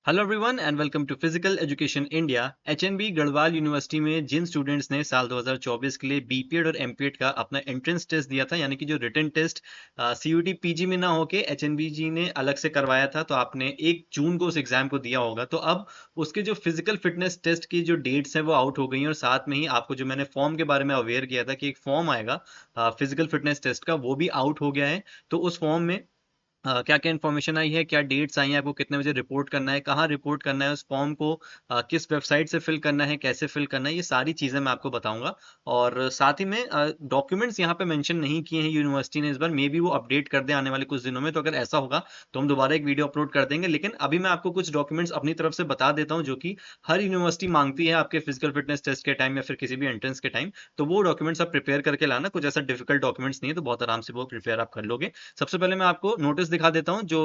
Hello everyone and welcome to physical education India. HNB Garhwal university में जिन students ने साल 2024 के लिए बीपीएड और एमपीएड का अपना एंट्रेंस टेस्ट दिया था, यानी कि जो रिटन टेस्ट सीयूटी पीजी में ना होके एचएनबी जी ने अलग से करवाया था, तो आपने 1 जून को उस एग्जाम को दिया होगा। तो अब उसके जो फिजिकल फिटनेस टेस्ट की जो डेट्स हैं वो आउट हो गई हैं, और साथ में ही आपको जो मैंने फॉर्म के बारे में अवेयर किया था कि एक फॉर्म आएगा फिजिकल फिटनेस टेस्ट का, वो भी आउट हो गया है। तो उस फॉर्म में क्या-क्या इन्फॉर्मेशन आई है, क्या डेट्स आई हैं, आपको कितने बजे रिपोर्ट करना है, कहाँ रिपोर्ट करना है, उस फॉर्म को किस वेबसाइट से फिल करना है, कैसे फिल करना है, ये सारी चीज़ें मैं आपको बताऊँगा। और साथ ही में डॉक्यूमेंट्स यहाँ पे मेंशन नहीं किए हैं यूनिवर्सिटी ने इस बार, मे बी वो अपडेट कर दें आने वाले कुछ दिनों में। तो अगर ऐसा होगा तो हम दोबारा एक वीडियो अपलोड कर देंगे। लेकिन अभी मैं आपको कुछ डॉक्यूमेंट्स अपनी तरफ से बता देता हूँ, जो कि हर यूनिवर्सिटी माँगती है आपके फिजिकल फिटनेस टेस्ट के टाइम या फिर किसी भी एंट्रेंस के टाइम। तो वो डॉक्यूमेंट्स आप प्रिपेयर करके लाना, कुछ ऐसा डिफिकल्ट डॉक्यूमेंट्स नहीं है, तो बहुत आराम से वो प्रिपेयर आप कर लोगे। सबसे पहले मैं आपको नोटिस दिखा देता हूँ जो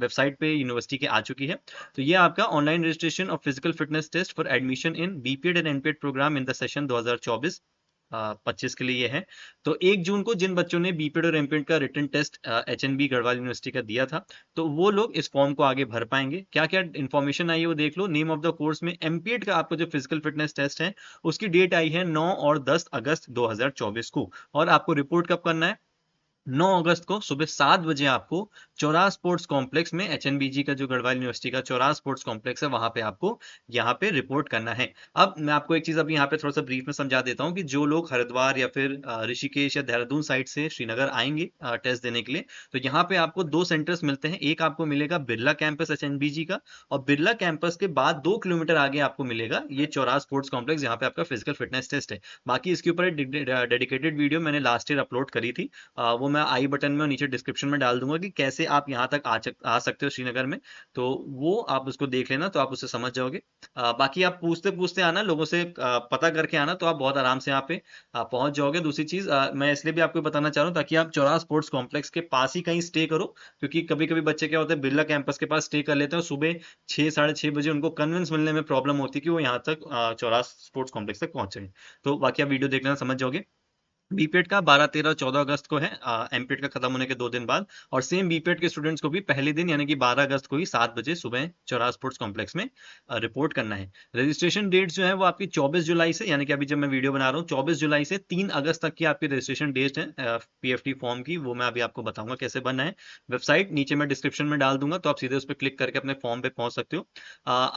वेबसाइट पे यूनिवर्सिटी की आ चुकी है। तो ये आपका online registration of physical fitness test for admission in BPEd and MPEd program in the session 2024 25 के लिए ये है। तो 1 जून को जिन बच्चों ने बीपीएड और एमपीएड का written test HNB Garhwal university का दिया था, तो वो लोग इस फॉर्म को आगे भर पाएंगे। क्या-क्या इन्फॉर्मेशन आई है वो देख लो। नेम ऑफ द कोर्स में एमपीएड का आपको जो फिजिकल फिटनेस टेस्ट है, उसकी डेट आई है 9 और 10 अगस्त 2024 को, और आपको रिपोर्ट कब करना है? 9 अगस्त को सुबह 7 बजे आपको चौराहा स्पोर्ट्स कॉम्प्लेक्स में, एचएनबीजी का जो गढ़वाल यूनिवर्सिटी का चौराहा स्पोर्ट्स कॉम्प्लेक्स है, वहां पे आपको यहाँ पे रिपोर्ट करना है। अब मैं आपको एक चीज अभी यहाँ पे थोड़ा सा ब्रीफ में समझा देता हूँ कि जो लोग हरिद्वार या फिर ऋषिकेश या देहरादून साइड से श्रीनगर आएंगे टेस्ट देने के लिए, तो यहाँ पे आपको 2 सेंटर्स मिलते हैं। एक आपको मिलेगा बिरला कैंपस एचएनबीजी का, और बिरला कैंपस के बाद 2 किलोमीटर आगे आपको मिलेगा ये चौराहा स्पोर्ट्स कॉम्प्लेक्स, यहाँ पे आपका फिजिकल फिटनेस टेस्ट है। बाकी इसके ऊपर एक डेडिकेटेड वीडियो मैंने लास्ट ईयर अपलोड करी थी। वो मैं आई बटन में और नीचे डिस्क्रिप्शन में डाल दूंगा कि कैसे आप यहाँ तक आ सकते हो श्रीनगर में। तो वो आप उसको देख लेना, तो आप उससे समझ जाओगे। बाकी आप पूछते पूछते आना लोगों से, पता करके आना, तो आप बहुत आराम से यहाँ पे पहुंच जाओगे। दूसरी चीज मैं इसलिए भी आपको बताना चाह रहा हूँ ताकि आप चौराहा स्पोर्ट्स कॉम्प्लेक्स के पास ही कहीं स्टे करो, क्योंकि कभी कभी बच्चे क्या होते हैं, बिरला कैंपस के पास स्टे कर लेते हैं, और सुबह 6 साढ़े 6 बजे उनको कन्वेंस मिलने में प्रॉब्लम होती है कि वो यहाँ तक चौराहा स्पोर्ट्स कॉम्प्लेक्स तक पहुंचे। तो बाकी आप वीडियो देख लेना, समझ जाओगे। बीपीएड का 12, 13, 14 अगस्त को है, एमपीएड का खत्म होने के 2 दिन बाद। और सेम बीपीएड के स्टूडेंट्स को भी पहले दिन यानी कि 12 अगस्त को ही 7 बजे सुबह चौराहा स्पोर्ट्स कॉम्प्लेक्स में रिपोर्ट करना है। रजिस्ट्रेशन डेट्स जो है वो आपकी 24 जुलाई से, यानी कि अभी जब मैं वीडियो बना रहा हूँ 24 जुलाई से 3 अगस्त तक की आपकी रजिस्ट्रेशन डेट है पीएफटी फॉर्म की। वो मैं अभी आपको बताऊंगा कैसे बनना है। वेबसाइट नीचे मैं डिस्क्रिप्शन में डाल दूंगा, तो आप सीधे उस पर क्लिक करके अपने फॉर्म पे पहुंच सकते हो।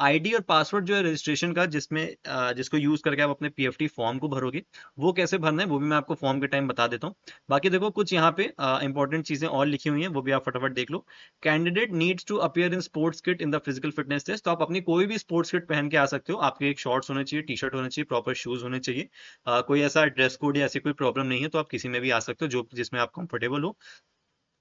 आईडी और पासवर्ड जो है रजिस्ट्रेशन का, जिसको यूज करके आप अपने पीएफटी फॉर्म को भरोगे, वो कैसे भरना है वो भी मैं आपको फॉर्म के टाइम बता देता हूँ। बाकी देखो कुछ यहाँ पे इंपॉर्टेंट चीजें और लिखी हुई हैं, वो भी आप फटाफट देख लो। Candidate needs to appear in sports kit in the physical fitness test. तो आप अपनी कोई भी स्पोर्ट्स किट पहन के आ सकते हो। आपके एक शॉर्ट्स होने चाहिए, टी शर्ट होने चाहिए, प्रॉपर शूज होने चाहिए। कोई ऐसा ड्रेस कोड या ऐसी कोई प्रॉब्लम नहीं है, तो आप किसी में भी आ सकते हो जो जिसमें आप कंफर्टेबल हो।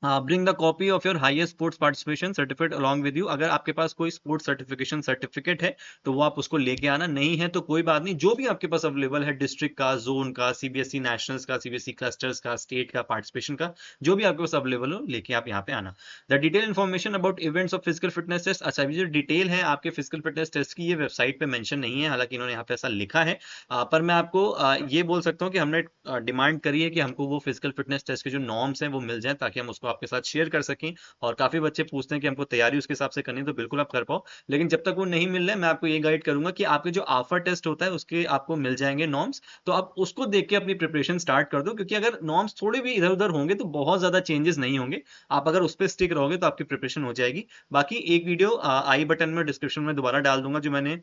Bring the copy of your highest sports participation certificate along with you. अगर आपके पास कोई स्पोर्ट्स सर्टिफिकेशन सर्टिफिकेट है तो वो आप उसको लेके आना, नहीं है तो कोई बात नहीं, जो भी आपके पास अवेलेबल है, डिस्ट्रिक्ट का, जोन का, सीबीएसई नेशनल्स का, सीबीएसई क्लस्टर्स का, स्टेट का, पार्टिसिपेशन का, जो भी आपके पास अवेलेबल हो लेके आप यहाँ पे आना। The detail information about events of physical fitness test. अच्छा, ये जो डिटेल है आपके फिजिकल फिटनेस टेस्ट की, ये वेबसाइट पे मेंशन नहीं है, हालांकि इन्होंने यहाँ पे ऐसा लिखा है। पर मैं आपको ये बोल सकता हूँ कि हमने डिमांड करी है कि हमको वो फिजिकल फिटनेस टेस्ट के जो नॉर्म्स हैं वो मिल जाए, ताकि हम उसको आपके साथ शेयर कर सकें। और काफी बच्चे पूछते हैं कि हमको तैयारी उसके हिसाब से करनी है, तो बिल्कुल आप कर पाओ। लेकिन जब तक वो नहीं मिल रहा है, मैं आपको ये गाइड करूंगा कि आपके जो आफ्टर टेस्ट होता है उसके आपको मिल जाएंगे नॉर्म्स, तो आप उसको देख के अपनी प्रिपरेशन स्टार्ट कर दो। क्योंकि अगर नॉर्म्स थोड़े भी इधर उधर होंगे तो बहुत ज्यादा चेंजेस नहीं होंगे। आप अगर उस पर स्टिक रहोगे तो आपकी प्रिपरेशन हो जाएगी। बाकी एक वीडियो आई बटन में डिस्क्रिप्शन में दोबारा डाल दूंगा, जो मैंने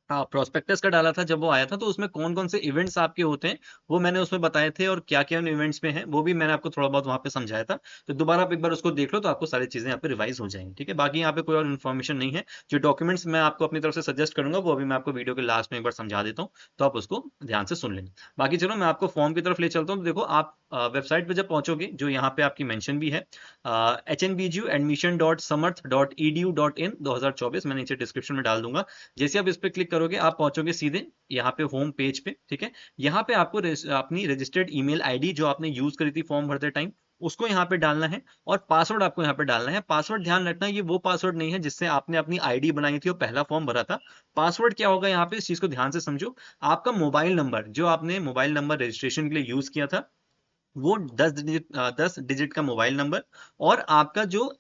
हाँ प्रोस्पेक्टस का डाला था जब वो आया था, तो उसमें कौन कौन से इवेंट्स आपके होते हैं वो मैंने उसमें बताए थे, और क्या क्या उन इवेंट्स में है वो भी मैंने आपको थोड़ा बहुत वहां पे समझाया था। तो दोबारा आप एक बार उसको देख लो, तो आपको सारी चीजें यहाँ पे रिवाइज हो जाएंगी। ठीक है, बाकी यहाँ पे कोई और इन्फॉर्मेशन नहीं है। जो डॉक्यूमेंट्स मैं आपको अपनी तरफ से सजेस्ट करूंगा वो अभी मैं आपको वीडियो के लास्ट में एक बार समझा देता हूँ, तो आप उसको ध्यान से सुन लेंगे। बाकी चलो मैं आपको फॉर्म की तरफ ले चलता हूँ। तो देखो आप वेबसाइट पे जब पहुंचोगे, जो यहाँ पे आपकी मेंशन भी है, HNBGU admission.samarth.edu.in 2024, मैं नीचे डिस्क्रिप्शन में डाल दूंगा। जैसे आप इस पे क्लिक करोगे आप पहुंचोगे सीधे यहाँ पे होम पेज पे। ठीक है, यहाँ पे आपको अपनी रजिस्टर्ड ईमेल आईडी जो आपने यूज करी थी फॉर्म भरते टाइम, उसको यहाँ पे डालना है, और पासवर्ड आपको यहाँ पे डालना है। पासवर्ड ध्यान रखना, ये वो पासवर्ड नहीं है जिससे आपने अपनी आईडी बनाई थी और पहला फॉर्म भरा था। पासवर्ड क्या होगा यहाँ पे, इस चीज को ध्यान से समझो। आपका मोबाइल नंबर, जो आपने मोबाइल नंबर रजिस्ट्रेशन के लिए यूज किया था, वो 10 डिजिट का मोबाइल नंबर, और आपका जो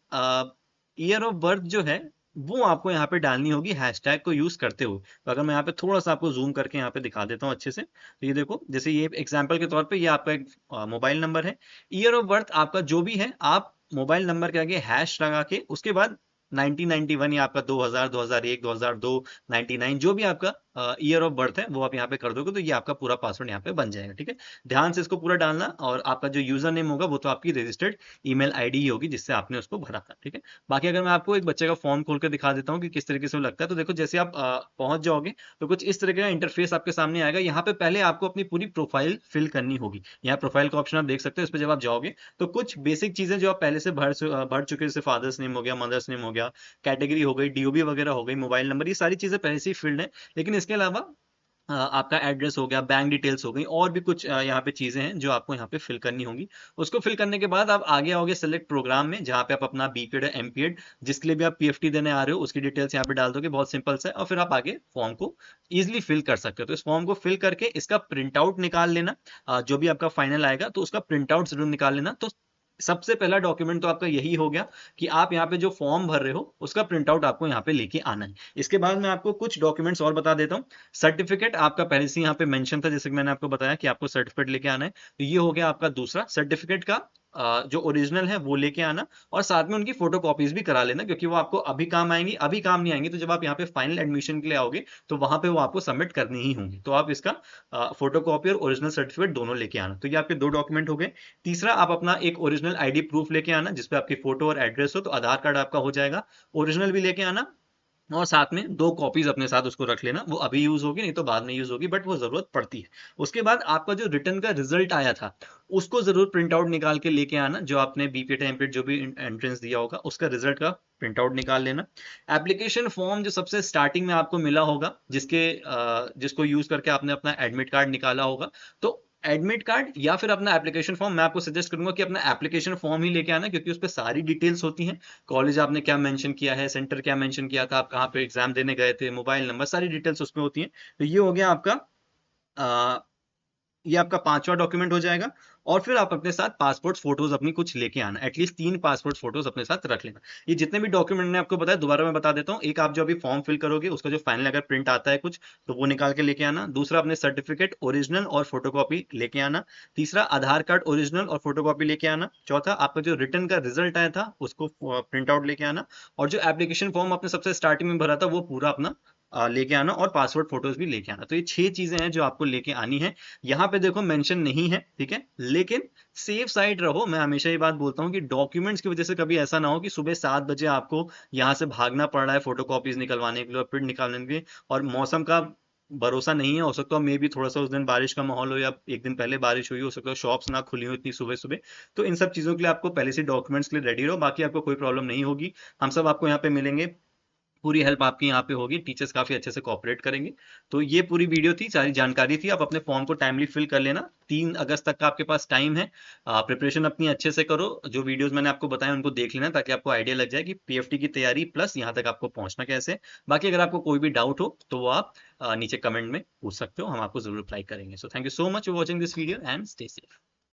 ईयर ऑफ बर्थ जो है वो आपको यहाँ पे डालनी होगी हैशटैग को यूज करते हुए। तो अगर मैं यहाँ पे थोड़ा सा आपको जूम करके यहाँ पे दिखा देता हूँ अच्छे से, तो ये देखो, जैसे ये एग्जांपल के तौर पे ये आपका एक मोबाइल नंबर है, ईयर ऑफ बर्थ आपका जो भी है, आप मोबाइल नंबर के आगे हैश लगा के उसके बाद 1991 या आपका 2000, 2001, 2002, 99 जो भी आपका ईयर ऑफ बर्थ है वो आप यहाँ पे कर दोगे, तो ये आपका पूरा पासवर्ड यहाँ पे बन जाएगा। ठीक है, ध्यान से इसको पूरा डालना, और आपका जो यूजर नेम होगा वो तो आपकी रजिस्टर्ड ईमेल आईडी ही होगी जिससे आपने उसको भरा था। ठीक है, बाकी अगर मैं आपको एक बच्चे का फॉर्म खोल कर दिखा देता हूँ कि किस तरीके से वो लगता है, तो देखो जैसे आप पहुंच जाओगे तो कुछ इस तरीके का इंटरफेस आपके सामने आएगा। यहाँ पे पहले आपको अपनी पूरी प्रोफाइल फिल करनी होगी। यहाँ प्रोफाइल का ऑप्शन आप देख सकते हो, इस पर जब आप जाओगे तो कुछ बेसिक चीजें जो आप पहले से भर चुके, जैसे फादर्स नेम हो गया, मदर्स नेम हो गया, कैटेगरी हो गई, डीओबी वगैरह हो गई, मोबाइल नंबर, ये सारी चीजें पहले से ही फिल्ड है। लेकिन इसके अलावा आपका एड्रेस हो गया, बैंक डिटेल्स हो गई, और भी कुछ यहाँ पे चीजें हैं जो आपको यहाँ पे फिल करनी होंगी। उसको फिल करने के बाद आप आगे आओगे सेलेक्ट प्रोग्राम में, जहाँ पे आप अपना बीपीएड या एमपीएड जिसके लिए भी आप पीएफटी देने आ रहे हो उसकी डिटेल्स यहाँ पे डाल दोगे, बहुत सिंपल सा है, और फिर आप आगे फॉर्म को इजिली फिल कर सकते हो। तो इस फॉर्म को फिल करके इसका प्रिंट आउट निकाल लेना, जो भी आपका फाइनल आएगा तो उसका प्रिंट आउट जरूर निकाल लेना। तो सबसे पहला डॉक्यूमेंट तो आपका यही हो गया कि आप यहाँ पे जो फॉर्म भर रहे हो उसका प्रिंट आउट आपको यहाँ पे लेके आना है। इसके बाद मैं आपको कुछ डॉक्यूमेंट्स और बता देता हूँ। सर्टिफिकेट आपका पहले से यहाँ पे मेंशन था, जैसे कि मैंने आपको बताया कि आपको सर्टिफिकेट लेके आना है, तो ये हो गया आपका दूसरा। सर्टिफिकेट का जो ओरिजिनल है वो लेके आना, और साथ में उनकी फोटो कॉपीज भी करा लेना, क्योंकि वो आपको अभी काम आएंगी। अभी काम नहीं आएंगी तो जब आप यहाँ पे फाइनल एडमिशन के लिए आओगे तो वहां पे वो आपको सबमिट करनी ही होंगी। तो आप इसका फोटो कॉपी और ओरिजिनल सर्टिफिकेट दोनों लेके आना। तो ये आपके दो डॉक्यूमेंट हो गए। तीसरा, आप अपना एक ओरिजिनल आईडी प्रूफ लेके आना जिसपे आपकी फोटो और एड्रेस हो, तो आधार कार्ड आपका हो जाएगा, ओरिजिनल भी लेके आना, और साथ में दो कॉपीज अपने साथ उसको रख लेना। वो अभी यूज होगी नहीं तो बाद में यूज होगी, बट वो जरूरत पड़ती है। उसके बाद आपका जो रिटर्न का रिजल्ट आया था उसको जरूर प्रिंट आउट निकाल के लेके आना, जो आपने बीपीएड एमपीएड जो भी एंट्रेंस दिया होगा उसका रिजल्ट का प्रिंट आउट निकाल लेना। एप्लीकेशन फॉर्म जो सबसे स्टार्टिंग में आपको मिला होगा, जिसको यूज करके आपने अपना एडमिट कार्ड निकाला होगा, तो एडमिट कार्ड या फिर अपना एप्लीकेशन फॉर्म, मैं आपको सजेस्ट करूंगा कि अपना एप्लीकेशन फॉर्म ही लेके आना, क्योंकि उस पर सारी डिटेल्स होती हैं। कॉलेज आपने क्या मेंशन किया है, सेंटर क्या मेंशन किया था, आप कहाँ पे एग्जाम देने गए थे, मोबाइल नंबर, सारी डिटेल्स उसमें होती हैं। तो ये हो गया आपका ये आपका पांचवा डॉक्यूमेंट हो जाएगा। और फिर आप अपने साथ पासपोर्ट फोटोज अपनी कुछ लेके आना, एटलीस्ट 3 पासपोर्ट फोटोज अपने साथ रख लेना। ये जितने भी डॉक्यूमेंट मैंने आपको बताया दोबारा मैं बता देता हूँ। एक, आप जो अभी फॉर्म फिल करोगे उसका जो फाइनल अगर प्रिंट आता है कुछ तो वो निकाल के लेके आना। दूसरा, अपने सर्टिफिकेट ओरिजिनल और फोटोकॉपी लेके आना। तीसरा, आधार कार्ड ओरिजिनल और फोटोकॉपी लेके आना। चौथा, आपका जो रिटर्न का रिजल्ट आया था उसको प्रिंट आउट लेके आना। और जो एप्लीकेशन फॉर्म आपने सबसे स्टार्टिंग में भरा था वो पूरा अपना लेके आना, और पासवर्ड फोटोज भी लेके आना। तो ये 6 चीजें हैं जो आपको लेके आनी है। यहाँ पे देखो मेंशन नहीं है, ठीक है, लेकिन सेफ साइड रहो। मैं हमेशा ये बात बोलता हूँ कि डॉक्यूमेंट्स की वजह से कभी ऐसा ना हो कि सुबह 7 बजे आपको यहाँ से भागना पड़ रहा है फोटोकॉपीज निकलवाने के लिए और प्रिंट निकालने के लिए, और मौसम का भरोसा नहीं है, हो सकता है मे भी थोड़ा सा उस दिन बारिश का माहौल हो, या एक दिन पहले बारिश हुई हो सकता है, शॉप्स ना खुली हो इतनी सुबह सुबह। तो इन सब चीजों के लिए आपको पहले से डॉक्यूमेंट्स के लिए रेडी रहो, बाकी आपको कोई प्रॉब्लम नहीं होगी। हम सब आपको यहाँ पे मिलेंगे, पूरी हेल्प आपकी यहाँ पे होगी, टीचर्स काफी अच्छे से कोऑपरेट करेंगे। तो ये पूरी वीडियो थी, सारी जानकारी थी। आप अपने फॉर्म को टाइमली फिल कर लेना, 3 अगस्त तक का आपके पास टाइम है। प्रिपरेशन अपनी अच्छे से करो, जो वीडियोस मैंने आपको बताया उनको देख लेना, ताकि आपको आइडिया लग जाए कि पीएफटी की तैयारी प्लस यहाँ तक आपको पहुंचना कैसे है। बाकी अगर आपको कोई भी डाउट हो तो वो आप नीचे कमेंट में पूछ सकते हो, हम आपको जरूर रिप्लाई करेंगे। So thank you so much for watching this video and stay safe.